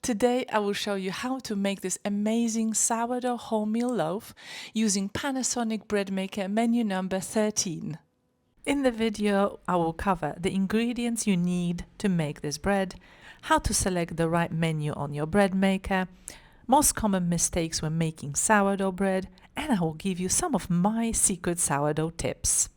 Today I will show you how to make this amazing sourdough wholemeal loaf using Panasonic bread maker menu number 13. In the video I will cover the ingredients you need to make this bread, how to select the right menu on your bread maker, most common mistakes when making sourdough bread, and I will give you some of my secret sourdough tips.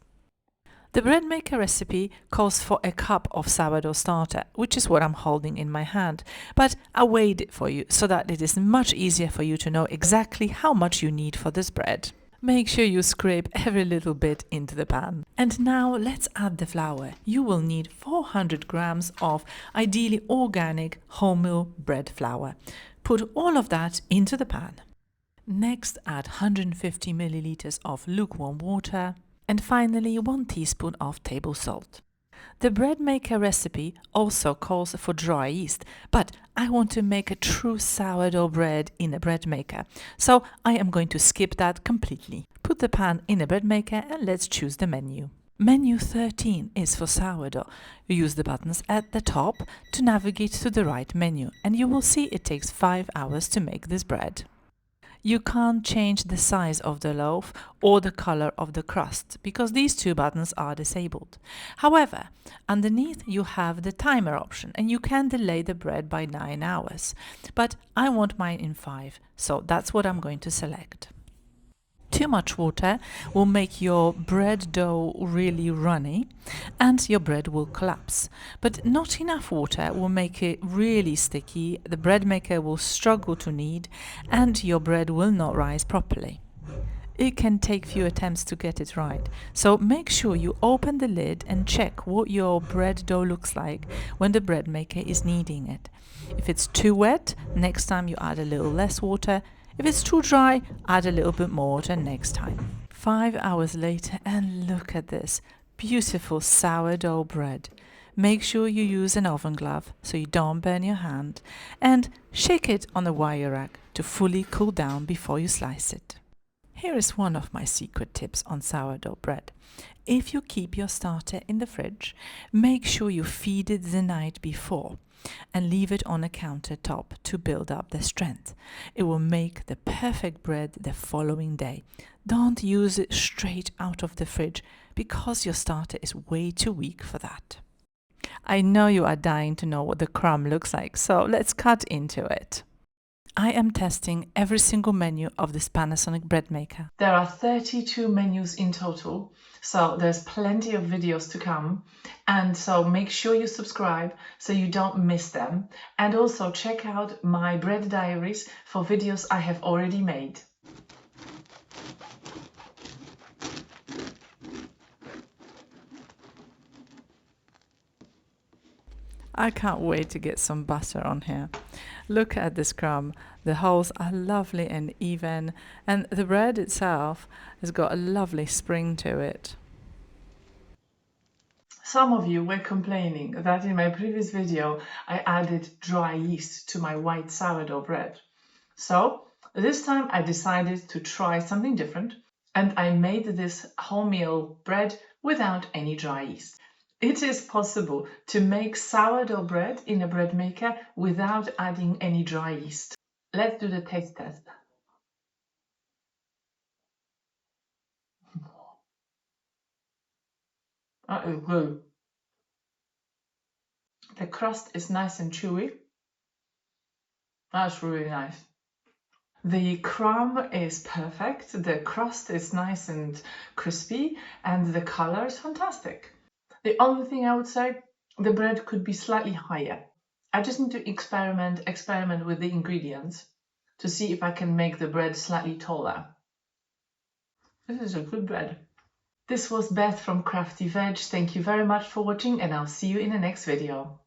The bread maker recipe calls for a cup of sourdough starter, which is what I'm holding in my hand, but I weighed it for you so that it is much easier for you to know exactly how much you need for this bread. Make sure you scrape every little bit into the pan. And now let's add the flour. You will need 400 grams of ideally organic wholemeal bread flour. Put all of that into the pan. Next, add 150 milliliters of lukewarm water. And finally, 1 teaspoon of table salt. The bread maker recipe also calls for dry yeast, but I want to make a true sourdough bread in a bread maker, so I am going to skip that completely. Put the pan in a bread maker and let's choose the menu. Menu 13 is for sourdough. You use the buttons at the top to navigate to the right menu, and you will see it takes 5 hours to make this bread. You can't change the size of the loaf or the color of the crust because these two buttons are disabled. However, underneath you have the timer option and you can delay the bread by 9 hours. But I want mine in 5, so that's what I'm going to select. Too much water will make your bread dough really runny and your bread will collapse. But not enough water will make it really sticky, the bread maker will struggle to knead and your bread will not rise properly. It can take few attempts to get it right, so make sure you open the lid and check what your bread dough looks like when the bread maker is kneading it. If it's too wet, next time you add a little less water. If it's too dry, add a little bit more water next time. 5 hours later and look at this beautiful sourdough bread. Make sure you use an oven glove so you don't burn your hand and shake it on a wire rack to fully cool down before you slice it. Here is one of my secret tips on sourdough bread. If you keep your starter in the fridge, make sure you feed it the night before and leave it on a countertop to build up the strength. It will make the perfect bread the following day. Don't use it straight out of the fridge because your starter is way too weak for that. I know you are dying to know what the crumb looks like, so let's cut into it. I am testing every single menu of this Panasonic bread maker. There are 32 menus in total, so there's plenty of videos to come. And so make sure you subscribe so you don't miss them. And also check out my bread diaries for videos I have already made. I can't wait to get some butter on here. Look at this crumb. The holes are lovely and even, and the bread itself has got a lovely spring to it. Some of you were complaining that in my previous video I added dry yeast to my white sourdough bread. So this time I decided to try something different and I made this wholemeal bread without any dry yeast. It is possible to make sourdough bread in a bread maker without adding any dry yeast. Let's do the taste test. That is good. The crust is nice and chewy. That's really nice. The crumb is perfect, the crust is nice and crispy, and the color is fantastic. The only thing I would say, the bread could be slightly higher. I just need to experiment with the ingredients to see if I can make the bread slightly taller. This is a good bread. This was Beth from Crafty Veg. Thank you very much for watching and I'll see you in the next video.